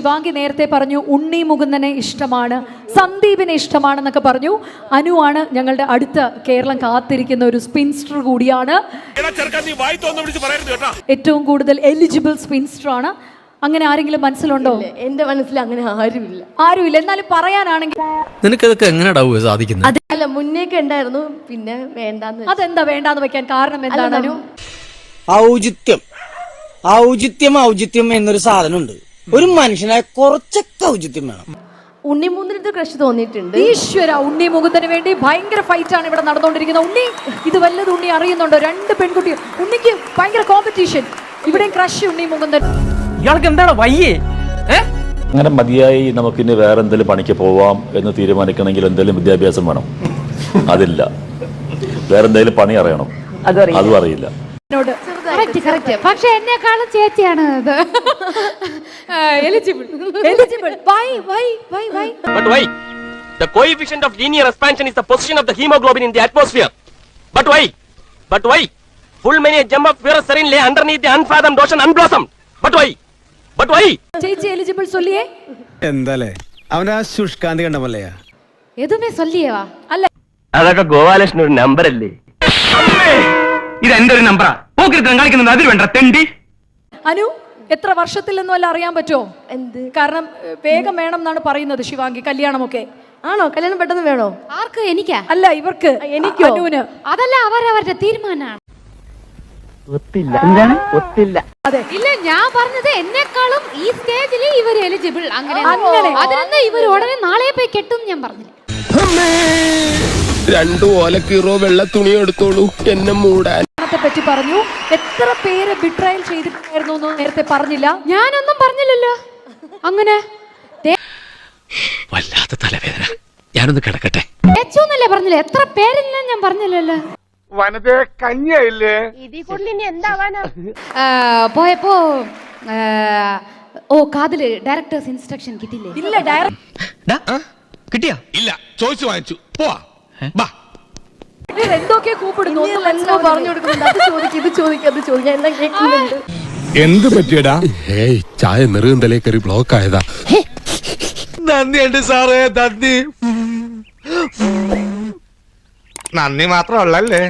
ശിവാംഗി നേരത്തെ പറഞ്ഞു ഉണ്ണി മുകുന്ദനെ ഇഷ്ടമാണ്, സന്ദീപിനെ ഇഷ്ടമാണെന്നൊക്കെ പറഞ്ഞു. അനുവാണ് ഞങ്ങളുടെ അടുത്ത കേരളം കാത്തിരിക്കുന്ന ഒരു സ്പിൻസ്റ്റർ കൂടിയാണ്. ഏറ്റവും കൂടുതൽ എലിജിബിൾ സ്പിൻസ്റ്റർ ആണ്. അങ്ങനെ ആരെങ്കിലും മനസ്സിലുണ്ടോ? എന്റെ മനസ്സിൽ അങ്ങനെ ആരുമില്ല. എന്നാലും പറയാനാണെങ്കിൽ നിനക്കതൊക്കെ എങ്ങനെയാ സാധിക്കുന്നത്? അല്ല, മുന്നേക്ക് ഉണ്ടായിരുന്നു, പിന്നെ വേണ്ടാന്ന്. അതെന്താ വേണ്ടാന്ന് വെക്കാൻ കാരണം എന്താണ്? ഔചിത്യം എന്നൊരു സാധനമുണ്ട്. ഒരു മനുഷ്യനായ കുറച്ചൊക്കെ ഔചിത്യം വേണം. ഉണ്ണി മുകുന്ദനത്തെ ക്രഷ് തോന്നിയിട്ടുണ്ട്. ഈശ്വര, ഉണ്ണി മുകുന്ദന് വേണ്ടി ഭയങ്കര ഫൈറ്റ് ആണ് ഇവിടെ നടന്നുകൊണ്ടിരിക്കുന്നത്. ഉണ്ണി ഇത് വല്ലതും ഉണ്ണി അറിയുന്നുണ്ടോ? രണ്ട് പെൺകുട്ടികൾ, ഉണ്ണിക്ക് ഭയങ്കര കോമ്പറ്റീഷൻ. ഇവിടെ ക്രഷ് ഉണ്ണി മുകുന്ദൻ. ഇയാൾക്ക് എന്താണ് വയ്യേ? അങ്ങനെ മതിയായി നമുക്കിനി വേറെ എന്തെങ്കിലും പണിക്ക് പോവാം എന്ന് തീരുമാനിക്കണമെങ്കിൽ എന്തെങ്കിലും വിദ്യാഭ്യാസം വേണം. അതില്ല. വേറെ എന്തെങ്കിലും പണി അറിയണം, അതും അറിയില്ല. പക്ഷെ എന്നെക്കാളും ചേച്ചിയാണ് ഇത് eligible. But why? The coefficient of linear expansion is the position of the hemoglobin in the atmosphere. But why? Full many a gem of pure serene lay underneath the unfathomed ocean unblossomed. But why? ചേച്ചി eligible சொல்லியே. എന്താലേ അവനാ ശുഷ്കാന്തി കണ്ടമല്ലയാ എതുമേ சொல்லியேவா? അല്ല, അതൊക്കെ ഗോപാലകൃഷ്ണൻ ഒരു number അല്ലേ? ഇത് എന്റെ ഒരു നമ്പറാ. പോക്കിരുത്തം കാണിക്കുന്നത് അതിൽ വേണ്ട തെണ്ടി. അനു എത്ര വർഷത്തിൽ നിന്നും അല്ല അറിയാൻ പറ്റുമോ? എന്ത്? കാരണം വേഗം വേണം എന്നാണ് പറയുന്നത് ശിവാംഗി. കല്യാണമൊക്കെ ആണോ? കല്യാണം പെട്ടെന്ന് വേണോ? ആർക്ക്? എനിക്കാ? അല്ല, ഇവർക്ക്. എനിക്കോ? അനുവിന്. അതല്ല, അവരവരുടെ തീരുമാനമാണ്. അതെ, ഇല്ല, ഞാൻ പറഞ്ഞത് എന്നെക്കാളും ഈ സ്റ്റേജിൽ ഇവർ എലിജിബിൾ. അങ്ങനെ അതിനൊന്നും ഇവർ ഉടനെ നാളെ പോയി കെട്ടും ഞാൻ പറഞ്ഞില്ല. രണ്ടു ഓലക്കീറോ വെള്ള തുണി എടുത്തോളൂ എന്നെ മൂടാൻ പറ്റി പറഞ്ഞു. എത്ര പേര് ബിട്രയൽ ചെയ്തിട്ടായിരുന്നു എന്ന് നേരത്തെ പറഞ്ഞില്ല. ഞാനൊന്നും പറഞ്ഞില്ലല്ലോ. അങ്ങനെ വല്ലാത്ത തലവേദന, ഞാനൊന്ന് കിടക്കട്ടെ. എന്നല്ലേ പറഞ്ഞില്ല? എത്ര പേരില്ല ഞാൻ പറഞ്ഞില്ലല്ലോ. വനത്തെ കഞ്ഞിയായില്ലേ? ഇതിൽ കൂടുതൽ ഇനി എന്താവാനാ? പോയപ്പോ കാതില് ഡയറക്ടേഴ്സ് ഇൻസ്ട്രക്ഷൻ കിട്ടില്ലേ? ഇല്ല, ഡയറക്ടർ കിട്ടിയാ? ഇല്ല, ചോദിച്ചു വാങ്ങിച്ചു. പോവാ എന്തൊക്കെ കൂപ്പിടുന്നു. പറഞ്ഞു കൊടുക്കുന്നുണ്ട്. അത് ചോദിക്കും, ഇത് ചോദിക്കും, അത് ചോദിക്കാം, എല്ലാം കേൾക്കുന്നുണ്ട്. എന്ത് പറ്റിയടാ? ഏയ്, ചായ നെറുകും തലേ കയറി ബ്ലോക്ക് ആയതാ. നന്ദിയുണ്ട് സാറേ, നന്ദി. നന്ദി മാത്രമല്ലേ.